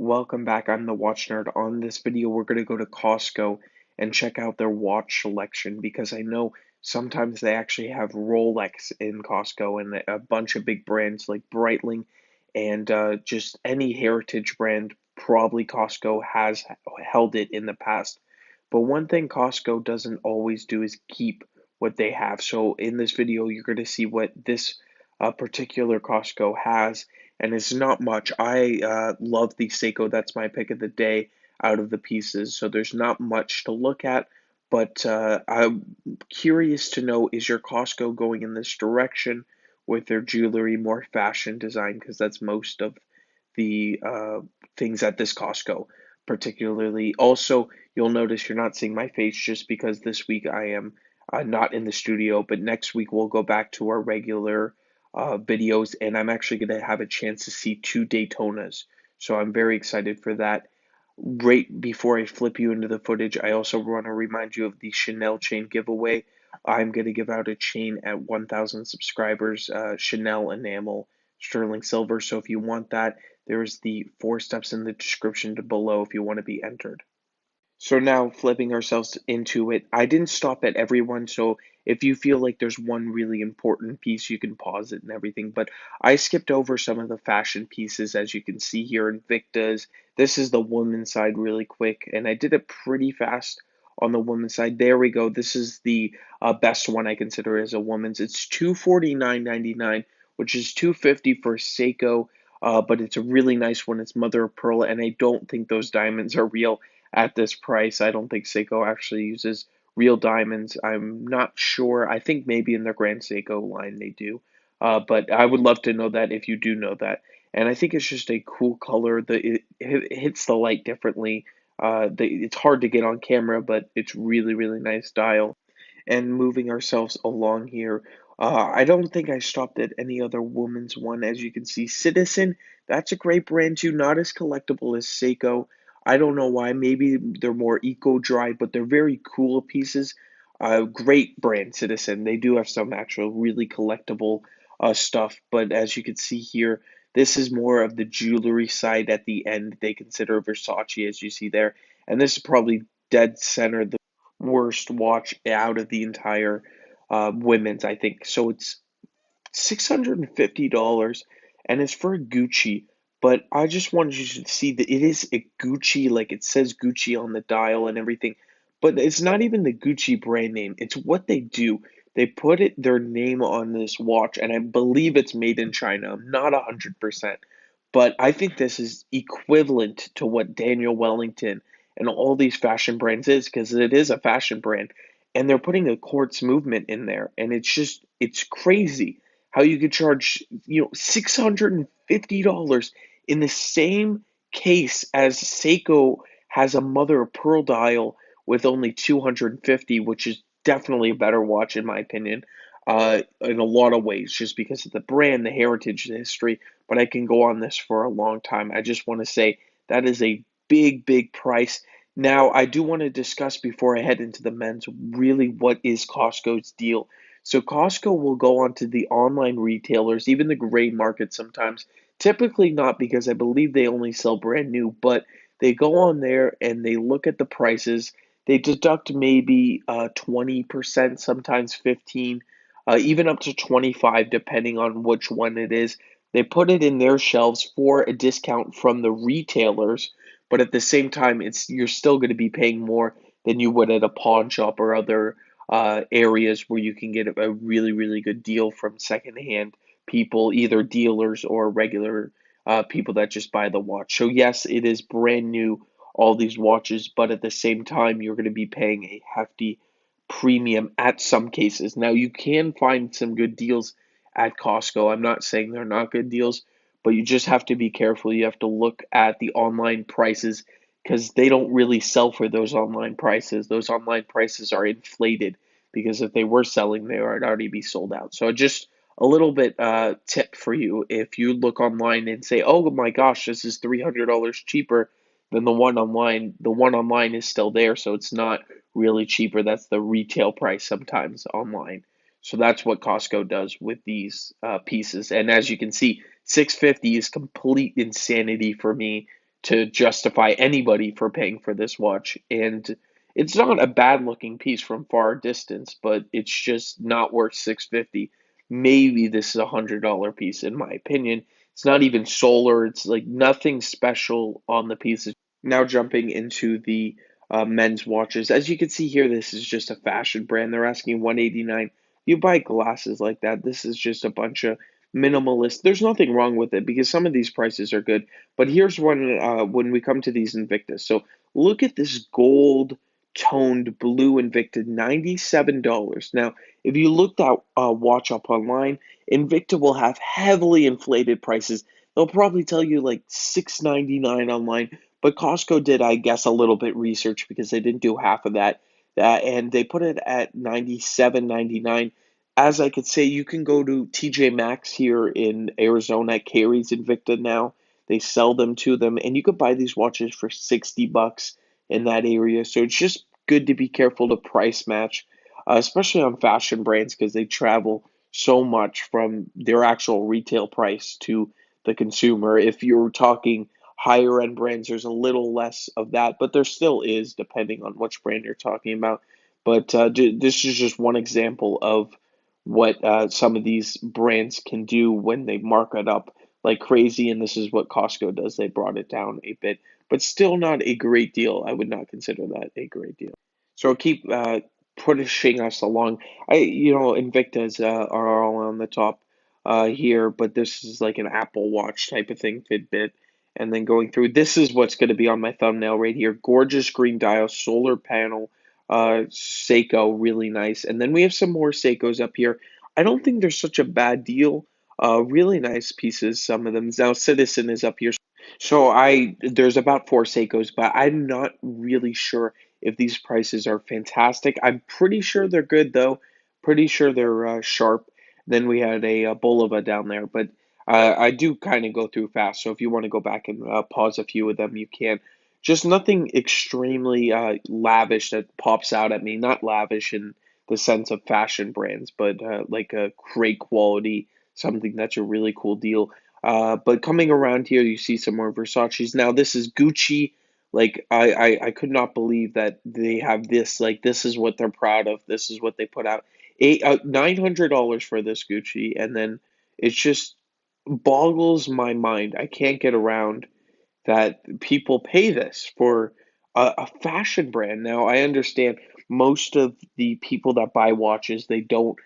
Welcome back. I'm the Watch Nerd. On this video, we're going to go to Costco and check out their watch selection because I know sometimes they actually have Rolex in Costco and a bunch of big brands like Breitling and just any heritage brand. Probably Costco has held it in the past. But one thing Costco doesn't always do is keep what they have. So in this video, you're going to see what this particular Costco has, and it's not much. I love the Seiko. That's my pick of the day out of the pieces. So there's not much to look at, but I'm curious to know, is your Costco going in this direction with their jewelry, more fashion design? Because that's most of the things at this Costco, particularly. Also, you'll notice you're not seeing my face just because this week I am not in the studio, but next week we'll go back to our regular videos, and I'm actually going to have a chance to see two Daytonas. So I'm very excited for that. Right before I flip you into the footage, I also want to remind you of the Chanel chain giveaway. I'm going to give out a chain at 1,000 subscribers, Chanel enamel, sterling silver. So if you want that, there's the 4 steps in the description below if you want to be entered. So now flipping ourselves into it, I didn't stop at everyone. So if you feel like there's one really important piece, you can pause it and everything. But I skipped over some of the fashion pieces, as you can see here in Victa's. This is the woman's side really quick, and I did it pretty fast on the woman's side. There we go. This is the best one I consider as a woman's. It's 249.99, which is 250 for Seiko. But it's a really nice one. It's mother of pearl, and I don't think those diamonds are real at this price. I don't think Seiko actually uses real diamonds. I'm not sure. I think maybe in their Grand Seiko line they do. But I would love to know that if you do know that. And I think it's just a cool color. It hits the light differently. It's hard to get on camera, but it's really, really nice dial. And moving ourselves along here, I don't think I stopped at any other woman's one. As you can see, Citizen, that's a great brand too, not as collectible as Seiko. I don't know why. Maybe they're more eco-dry, but they're very cool pieces. Great brand, Citizen. They do have some actual really collectible stuff, but as you can see here, this is more of the jewelry side at the end. They consider Versace, as you see there, and this is probably dead center the worst watch out of the entire women's, I think. So it's $650 and it's for Gucci. But I just wanted you to see that it is a Gucci, like it says Gucci on the dial and everything. But it's not even the Gucci brand name. It's what they do. They put their name on this watch, and I believe it's made in China. I'm not 100%. But I think this is equivalent to what Daniel Wellington and all these fashion brands is, because it is a fashion brand. And they're putting a quartz movement in there. And it's crazy how you could charge, $650 in the same case as Seiko has a mother of pearl dial with only 250, which is definitely a better watch in my opinion, in a lot of ways, just because of the brand, the heritage, the history. But I can go on this for a long time. I just want to say that is a big, big price. Now, I do want to discuss before I head into the men's really what is Costco's deal. So Costco will go onto the online retailers, even the gray market sometimes. Typically not, because I believe they only sell brand new, but they go on there and they look at the prices. They deduct maybe 20%, sometimes 15, even up to 25 depending on which one it is. They put it in their shelves for a discount from the retailers, but at the same time you're still going to be paying more than you would at a pawn shop or other areas where you can get a really, really good deal from secondhand people, either dealers or regular people that just buy the watch. So, yes, it is brand new, all these watches, but at the same time, you're going to be paying a hefty premium at some cases. Now, you can find some good deals at Costco. I'm not saying they're not good deals, but you just have to be careful. You have to look at the online prices because they don't really sell for those online prices. Those online prices are inflated because if they were selling, they would already be sold out. So just a little bit tip for you: if you look online and say, "Oh my gosh, this is $300 cheaper than the one online is still there, so it's not really cheaper. That's the retail price sometimes online." So that's what Costco does with these pieces. And as you can see, 650 is complete insanity for me. to justify anybody for paying for this watch. And it's not a bad looking piece from far distance, but it's just not worth 650. Maybe this is $100 piece in my opinion. It's not even solar. It's like nothing special on the piece. Now jumping into the men's watches. As you can see here, this is just a fashion brand. They're asking 189. You buy glasses like that, this is just a bunch of minimalist. There's nothing wrong with it because some of these prices are good. But here's one when we come to these Invictus. So look at this gold toned blue Invicta, $97. Now, if you look that watch up online, Invicta will have heavily inflated prices. They'll probably tell you like $6.99 online, but Costco did, I guess, a little bit research because they didn't do half of that, and they put it at 97.99. As I could say, you can go to TJ Maxx here in Arizona, carries Invicta now. They sell them to them, and you could buy these watches for $60 in that area. So it's just good to be careful to price match, especially on fashion brands because they travel so much from their actual retail price to the consumer. If you're talking higher end brands, there's a little less of that, but there still is depending on which brand you're talking about. But this is just one example of what some of these brands can do when they mark it up like crazy, and this is what Costco does. They brought it down a bit, but still not a great deal. I would not consider that a great deal. So keep pushing us along. Invictas are all on the top here, but this is like an Apple Watch type of thing, Fitbit. And then going through, this is what's going to be on my thumbnail right here. Gorgeous green dial, solar panel, Seiko, really nice. And then we have some more Seikos up here. I don't think they're such a bad deal. Really nice pieces, some of them. Now Citizen is up here. So there's about four Seikos, but I'm not really sure if these prices are fantastic. I'm pretty sure they're good though. Pretty sure they're sharp. Then we had a Bolova down there, but I do kind of go through fast. So if you want to go back and pause a few of them, you can. Just nothing extremely lavish that pops out at me. Not lavish in the sense of fashion brands, but like a great quality, something that's a really cool deal. But coming around here, you see some more Versace's. Now this is Gucci. Like I could not believe that they have this. Like this is what they're proud of. This is what they put out. $900 for this Gucci, and then it just boggles my mind. I can't get around that people pay this for a fashion brand. Now, I understand most of the people that buy watches, they don't,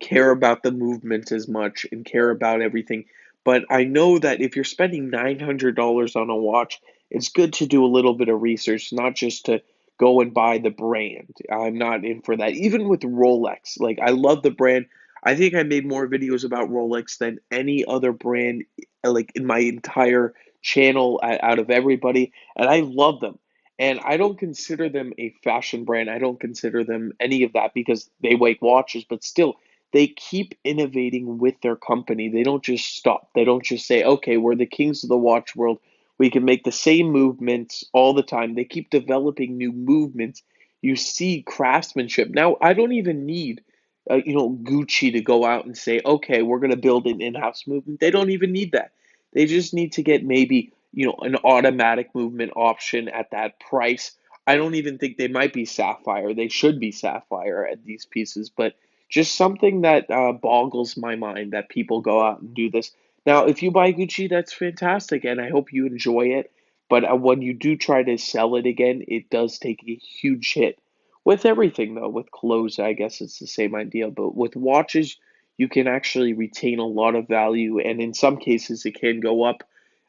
care about the movement as much and care about everything. But I know that if you're spending $900 on a watch, it's good to do a little bit of research, not just to go and buy the brand. I'm not in for that. Even with Rolex, like I love the brand. I think I made more videos about Rolex than any other brand, like in my entire channel out of everybody, and I love them. And I don't consider them a fashion brand. I don't consider them any of that because they make watches, but still, they keep innovating with their company. They don't just stop. They don't just say, okay, we're the kings of the watch world. We can make the same movements all the time. They keep developing new movements. You see craftsmanship. Now, I don't even need, Gucci to go out and say, okay, we're going to build an in-house movement. They don't even need that. They just need to get maybe, an automatic movement option at that price. I don't even think they might be Sapphire. They should be Sapphire at these pieces, but just something that boggles my mind that people go out and do this. Now, if you buy Gucci, that's fantastic, and I hope you enjoy it. But when you do try to sell it again, it does take a huge hit. With everything, though, with clothes, I guess it's the same idea. But with watches, you can actually retain a lot of value, and in some cases, it can go up.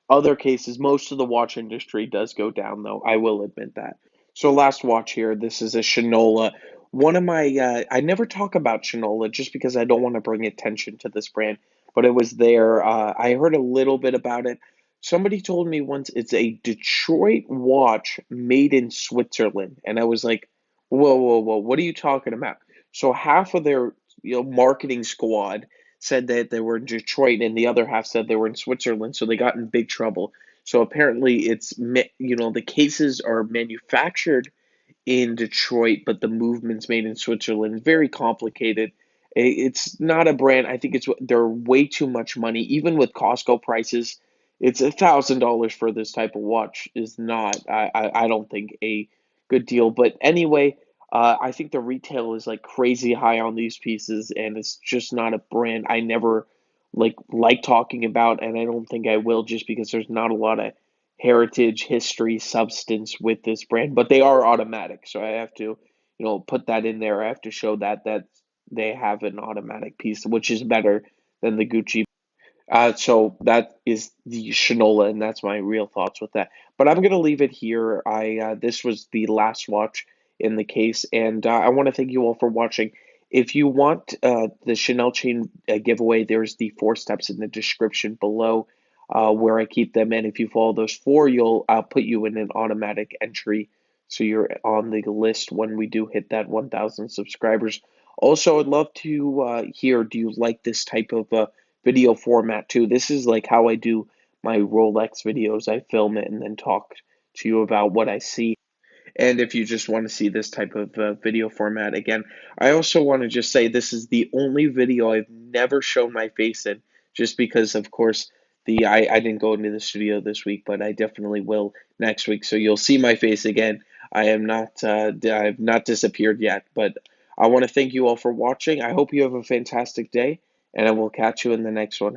Other cases, most of the watch industry does go down, though. I will admit that. So, last watch here. This is a Shinola. One of my, I never talk about Shinola just because I don't want to bring attention to this brand, but it was there. I heard a little bit about it. Somebody told me once it's a Detroit watch made in Switzerland, and I was like, whoa, whoa, whoa, what are you talking about? So half of their, marketing squad said that they were in Detroit, and the other half said they were in Switzerland, so they got in big trouble. So apparently, the cases are manufactured in Detroit, but the movement's made in Switzerland. Very complicated. It's not a brand. I think they're way too much money, even with Costco prices. it's $1,000 for this type of watch is not, I don't think, a good deal. But anyway, I think the retail is like crazy high on these pieces, and it's just not a brand I never like talking about, and I don't think I will, just because there's not a lot of heritage, history, substance with this brand. But they are automatic, so I have to, put that in there. I have to show that they have an automatic piece, which is better than the Gucci. So that is the Shinola, and that's my real thoughts with that. But I'm gonna leave it here. I This was the last watch in the case, and I want to thank you all for watching. If you want the Chanel chain giveaway, there's the 4 steps in the description below, where I keep them. And if you follow those four, I'll put you in an automatic entry, so you're on the list when we do hit that 1,000 subscribers. Also, I'd love to hear, do you like this type of video format too? This is like how I do my Rolex videos. I film it and then talk to you about what I see. And if you just want to see this type of video format again, I also want to just say this is the only video I've never shown my face in, just because, of course, I didn't go into the studio this week, but I definitely will next week. So you'll see my face again. I've not disappeared yet, but I want to thank you all for watching. I hope you have a fantastic day, and I will catch you in the next one.